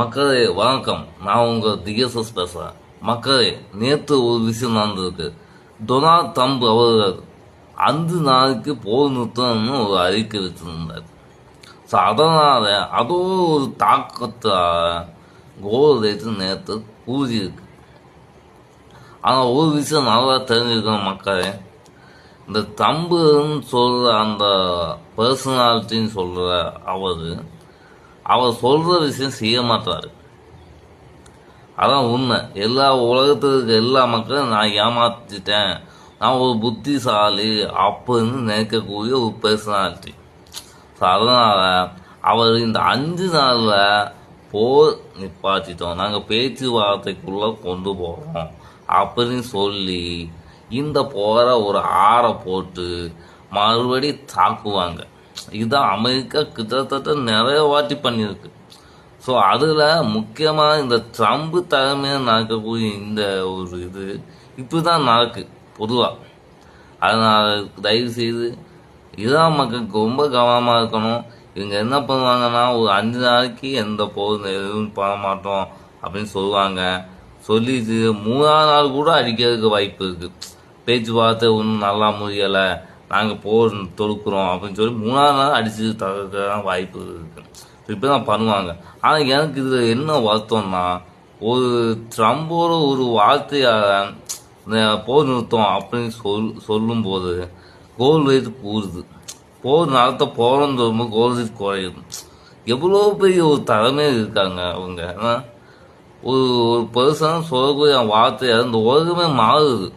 மக்களே வணக்கம். நான் உங்கள் டிஎஸ்எஸ் பேசுகிறேன். மக்களே, நேற்று ஒரு விஷயம் நடந்திருக்கு. டொனால்ட் ட்ரம்ப் அவர்கள் 5 நாளைக்கு போர் நிறுத்தம்னு ஒரு அறிக்கை வச்சிருந்தார். ஸோ அதனால் அதோ ஒரு தாக்கத்தால் கோல்டு ரேட்டு நேற்று கூடியிருக்கு. ஆனால் ஒரு விஷயம் நல்லா தெரிஞ்சுக்கணும் மக்களே, இந்த ட்ரம்புன்னு சொல்கிற அந்த பர்சனாலிட்டின்னு சொல்கிற அவர் சொல்கிற விஷயம் செய்ய மாட்டார். அதான் உண்மை. எல்லா உலகத்துக்கு எல்லா மக்களும் நான் ஏமாற்றிட்டேன், நான் ஒரு புத்திசாலி அப்படின்னு நினைக்கக்கூடிய ஒரு பர்சனாலிட்டி. ஸோ அதனால் அவர் இந்த 5 நாளில் போர் நிப்பாட்டிட்டோம், நாங்கள் பேச்சுவார்த்தைக்குள்ளே கொண்டு போகிறோம் அப்படின்னு சொல்லி இந்த போரை ஒரு ஆறை போட்டு மறுபடி தாக்குவாங்க. இதுதான் அமெரிக்கா கிட்டத்தட்ட நிறைய வாட்டி பண்ணியிருக்கு. ஸோ அதில் முக்கியமாக இந்த ட்ரம்ப் தலைமையில் நடக்கக்கூடிய இந்த ஒரு இப்படி தான் நடக்கு பொதுவாக. அதனால் தயவு செய்து இதான் மக்களுக்கு ரொம்ப கவனமாக இருக்கணும். இவங்க என்ன பண்ணுவாங்கன்னா, ஒரு 5 நாளைக்கு எந்த போர் எதுவும் பண்ண மாட்டோம் அப்படின்னு சொல்லுவாங்க. சொல்லிட்டு 3ஆம் நாள் கூட அடிக்கிறதுக்கு வாய்ப்பு இருக்குது. பேச்சுவார்த்தை ஒன்றும் நல்லா முடியலை, நாங்கள் போர் தொடுக்கிறோம் அப்படின்னு சொல்லி 3ஆம் நாள் அடித்து தவிர்க்க வாய்ப்பு இருக்குது. இப்படி தான் பண்ணுவாங்க. ஆனால் எனக்கு இதில் என்ன வருத்தம்னா, ஒரு ட்ரம்போட ஒரு வார்த்தையால் போர் நிறுத்தம் அப்படின்னு சொல்லும்போது கோல்டு ரேட்டு கூடுது. போர் நடத்த போகிறோன்னு சொல்லும்போது கோல்டு ரேட் குறையுது. எவ்வளோ பெரிய ஒரு தலைமையில் இருக்காங்க அவங்க. ஒரு பர்சன் சொல்லக்கூடிய வார்த்தையாக இந்த உலகமே மாறுது.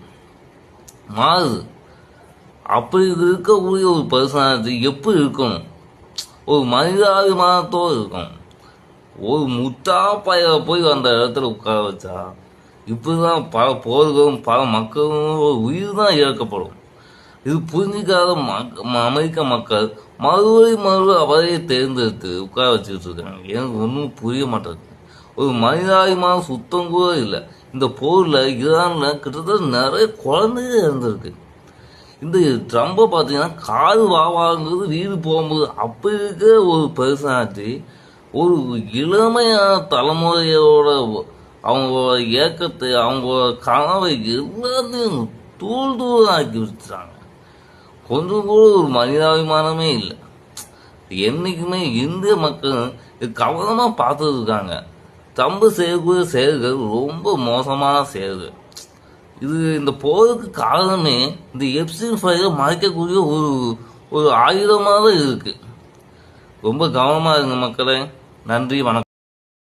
அப்படி இருக்கக்கூடிய ஒரு பர்சனாலிட்டி எப்படி இருக்கணும்? ஒரு மனிதாபிமானத்தோடு இருக்கணும். ஒரு முட்டா பைய போய் அந்த இடத்துல உட்கார வச்சா இப்படிதான் பல போர்களும் பல மக்களும் உயிர் தான் இழக்கப்படும். இது புரிஞ்சிக்காத அமெரிக்க மக்கள் மறுபடியும் அவரையே தேர்ந்தெடுத்து உட்கார வச்சுக்கிட்டு இருக்காங்க. எனக்கு ஒன்றும் புரிய மாட்டேங்குது. ஒரு மனிதாபிமானம் சுத்தம் கூட இல்லை. இந்த போரில் ஈரானில் கிட்டத்தட்ட நிறைய குழந்தைங்க இருந்திருக்கு. இந்த ட்ரம்பை பார்த்தீங்கன்னா காது வாங்குறது வீடு போகும்போது அப்படி இருக்க ஒரு பர்சனாலிட்டி ஒரு இளமையான தலைமுறையோட அவங்களோட இயக்கத்தை அவங்களோட கனவை எல்லாத்தையும் தூள் ஆக்கி வச்சுட்டாங்க. கொஞ்சம் கூட ஒரு மனிதாபிமானமே இல்லை. என்றைக்குமே இந்திய மக்கள் கவனமாக பார்த்துருக்காங்க. ட்ரம்பு செய்யக்கூடிய செயல்கள் ரொம்ப மோசமான செயல்கள். இந்த போருக்கு காரணமே இந்த எப்ஸ்டீன் ஃபைலை மறைக்கக்கூடிய ஒரு ஆயுதமாக தான் இருக்குது. ரொம்ப கவனமாக இருங்க மக்களே. நன்றி, வணக்கம்.